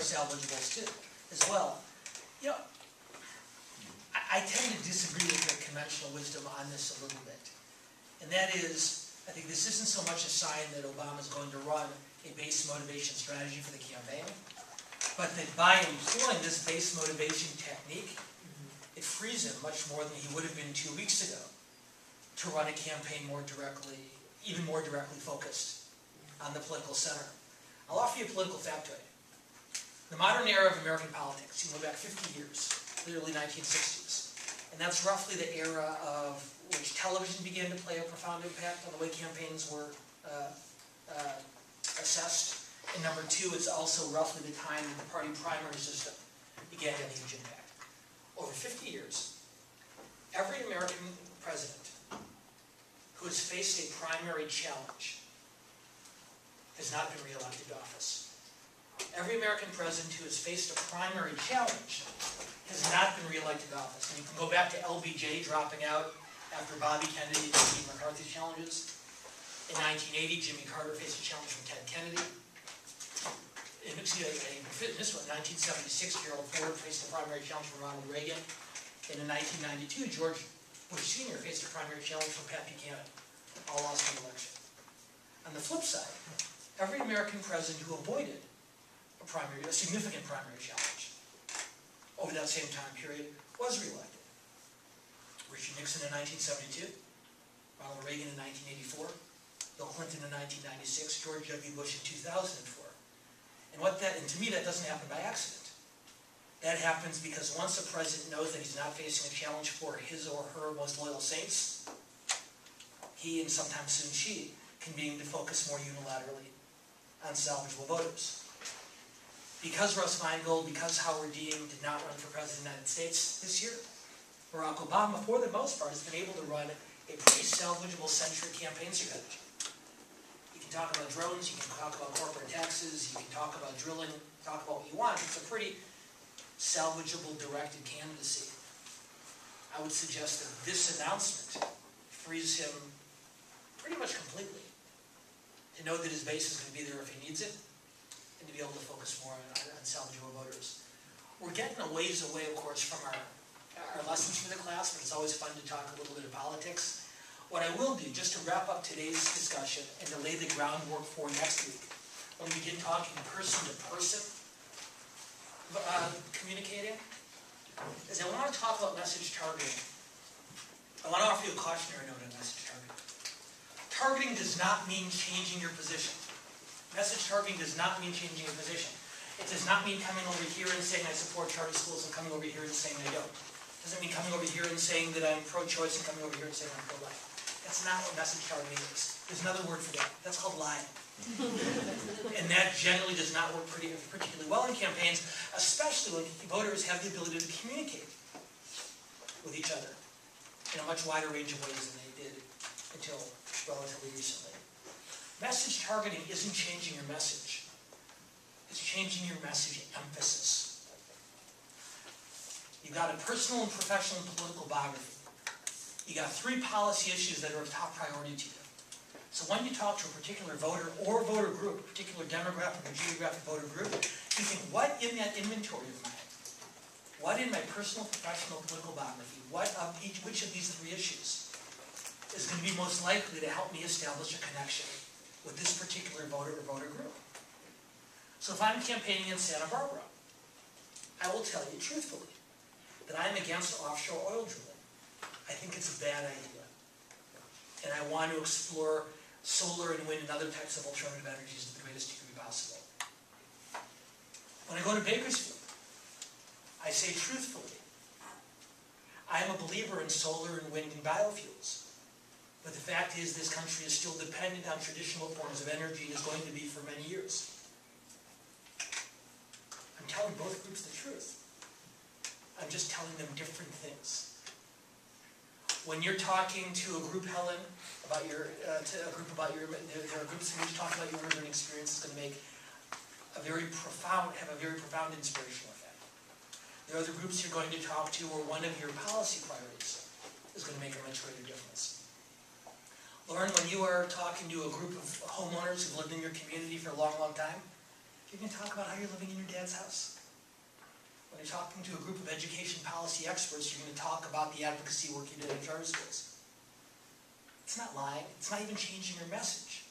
salvageables too, as well. You know, I tend to disagree with the conventional wisdom on this a little bit. And that is, I think this isn't so much a sign that Obama's going to run a base motivation strategy for the campaign, but that by employing this base motivation technique, it frees him much more than he would have been 2 weeks ago to run a campaign more directly, even more directly focused on the political center. I'll offer you a political factoid. The modern era of American politics, you go back 50 years, the early 1960s, and that's roughly the era of which television began to play a profound impact on the way campaigns were assessed. And number two, it's also roughly the time that the party primary system began to have a huge impact. Over 50 years, every American president who has faced a primary challenge has not been reelected to office. Every American president who has faced a primary challenge has not been reelected to office. And you can go back to LBJ dropping out after Bobby Kennedy and Steve McCarthy's challenges. In 1980, Jimmy Carter faced a challenge from Ted Kennedy. In this one, 1976, Gerald Ford faced a primary challenge from Ronald Reagan. And in 1992, George Bush Sr. faced a primary challenge from Pat Buchanan. All lost an election. On the flip side, every American president who avoided a significant primary challenge over that same time period was reelected. Richard Nixon in 1972, Ronald Reagan in 1984, Bill Clinton in 1996, George W. Bush in 2004. And to me, that doesn't happen by accident. That happens because once a president knows that he's not facing a challenge for his or her most loyal saints, he, and sometimes soon she, can begin to focus more unilaterally on salvageable voters. Because Russ Feingold, because Howard Dean did not run for president of the United States this year, Barack Obama, for the most part, has been able to run a pretty salvageable-centric campaign strategy. You can talk about drones, you can talk about corporate taxes, you can talk about drilling, talk about what you want. It's a pretty salvageable, directed candidacy. I would suggest that this announcement frees him pretty much completely to know that his base is going to be there if he needs it, and to be able to focus more on salvageable voters. We're getting a ways away, of course, from our lessons for the class, but it's always fun to talk a little bit of politics. What I will do, just to wrap up today's discussion and to lay the groundwork for next week, when we begin talking person-to-person communicating, is I want to talk about message targeting. I want to offer you a cautionary note on message targeting. Targeting does not mean changing your position. Message targeting does not mean changing your position. It does not mean coming over here and saying I support charter schools and coming over here and saying I don't. It doesn't mean coming over here and saying that I'm pro-choice and coming over here and saying I'm pro-life. That's not what message targeting is. There's another word for that. That's called lying. And that generally does not work particularly well in campaigns, especially when voters have the ability to communicate with each other in a much wider range of ways than they did until relatively recently. Message targeting isn't changing your message. It's changing your message emphasis. You've got a personal and professional and political biography. You got 3 policy issues that are of top priority to you. So when you talk to a particular voter or voter group, a particular demographic or geographic voter group, you think, what in that inventory of mine, what in my personal, professional, political biography, which of these 3 issues is going to be most likely to help me establish a connection with this particular voter or voter group? So if I'm campaigning in Santa Barbara, I will tell you truthfully that I am against offshore oil drilling. I think it's a bad idea. And I want to explore solar and wind and other types of alternative energies to the greatest degree possible. When I go to Bakersfield, I say truthfully, I am a believer in solar and wind and biofuels. But the fact is this country is still dependent on traditional forms of energy and is going to be for many years. I'm telling both groups the truth. I'm just telling them different things. When you're talking to a group, Helen, about there are groups in which you talk about your urban experience is going to make have a very profound inspirational effect. There are other groups you're going to talk to where one of your policy priorities is going to make a much greater difference. Lauren, when you are talking to a group of homeowners who've lived in your community for a long, long time, You're going to talk about how you're living in your dad's house. When you're talking to a group of education policy experts, you're going to talk about the advocacy work you did in charter schools. It's not lying. It's not even changing your message.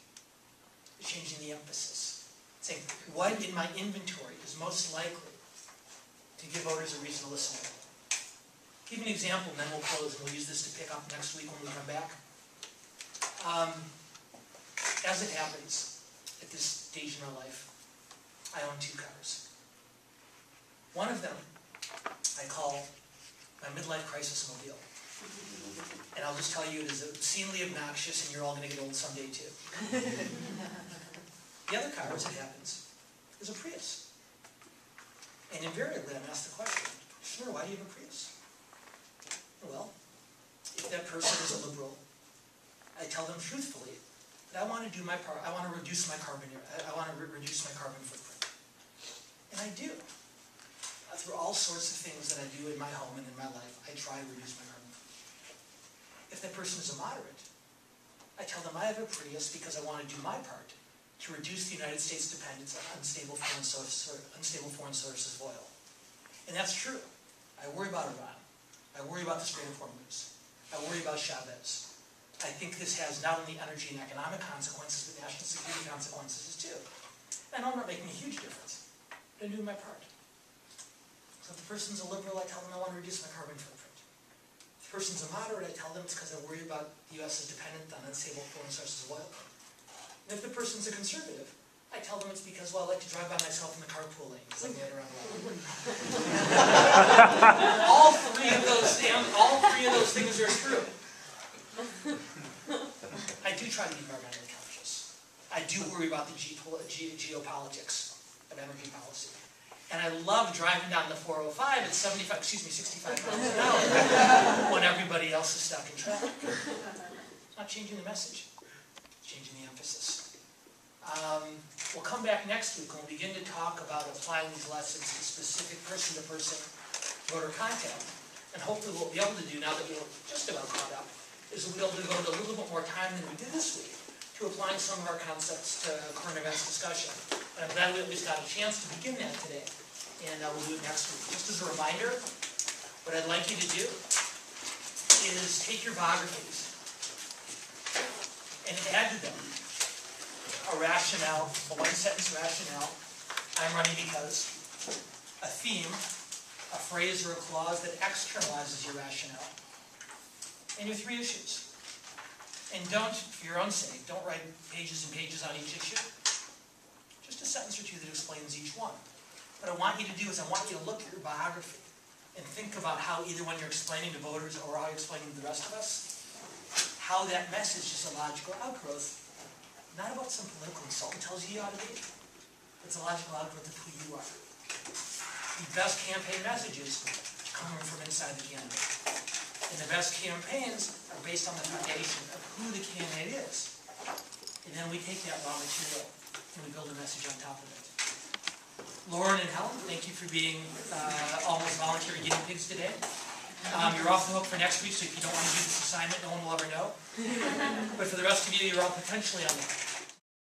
It's changing the emphasis. Saying, what in my inventory is most likely to give voters a reason to listen to me? Give you an example, and then we'll close, and we'll use this to pick up next week when we come back. As it happens, at this stage in our life, I own 2 cars. One of them I call my midlife crisis mobile. And I'll just tell you, it is obscenely obnoxious, and you're all going to get old someday too. The other car, as it happens, is a Prius. And invariably, I'm asked the question, Schnur, why do you have a Prius? Well, if that person is a liberal, I tell them truthfully that I want to do my part. I want to reduce my carbon. I want to reduce my carbon footprint, and I do. Through all sorts of things that I do in my home and in my life, I try to reduce my carbon footprint. If that person is a moderate, I tell them I have a Prius because I want to do my part to reduce the United States' dependence on unstable foreign sources of oil. And that's true. I worry about Iran. I worry about the Strait of Hormuz. I worry about Chavez. I think this has not only energy and economic consequences, but national security consequences too. And I know I'm not making a huge difference, but I'm doing my part. So if the person's a liberal, I tell them I want to reduce my carbon footprint. If the person's a moderate, I tell them it's because I worry about the U.S. is dependent on unstable foreign sources of oil. And if the person's a conservative, I tell them it's because, well, I like to drive by myself in the carpool lane because I'm right around the road. all three of those things are true. I do try to be environmentally conscious. I do worry about the geopolitics of energy policy. And I love driving down the 405 at 65 miles an hour when everybody else is stuck in traffic. It's not changing the message. It's changing the emphasis. We'll come back next week and we'll begin to talk about applying these lessons to specific person-to-person voter contact. And hopefully what we'll be able to do, now that we're just about caught up, is we'll be able to devote a little bit more time than we did this week to applying some of our concepts to current events discussion. And I'm glad we at least got a chance to begin that today. And we'll do it next week. Just as a reminder, what I'd like you to do is take your biographies and add to them a rationale, a one-sentence rationale. I'm running because a theme, a phrase or a clause that externalizes your rationale. And your 3 issues. And don't, for your own sake, don't write pages and pages on each issue. Just a sentence or 2 that explains each one. What I want you to do is I want you to look at your biography and think about how either when you're explaining to voters or how you're explaining to the rest of us, how that message is a logical outgrowth, not about some political consultant tells you you ought to be. It's a logical outgrowth of who you are. The best campaign messages come from inside the candidate. And the best campaigns are based on the foundation of who the candidate is. And then we take that raw material and we build a message on top of it. Lauren and Helen, thank you for being almost voluntary guinea pigs today. You're off the hook for next week, so if you don't want to do this assignment, no one will ever know. But for the rest of you, you're all potentially on the hook.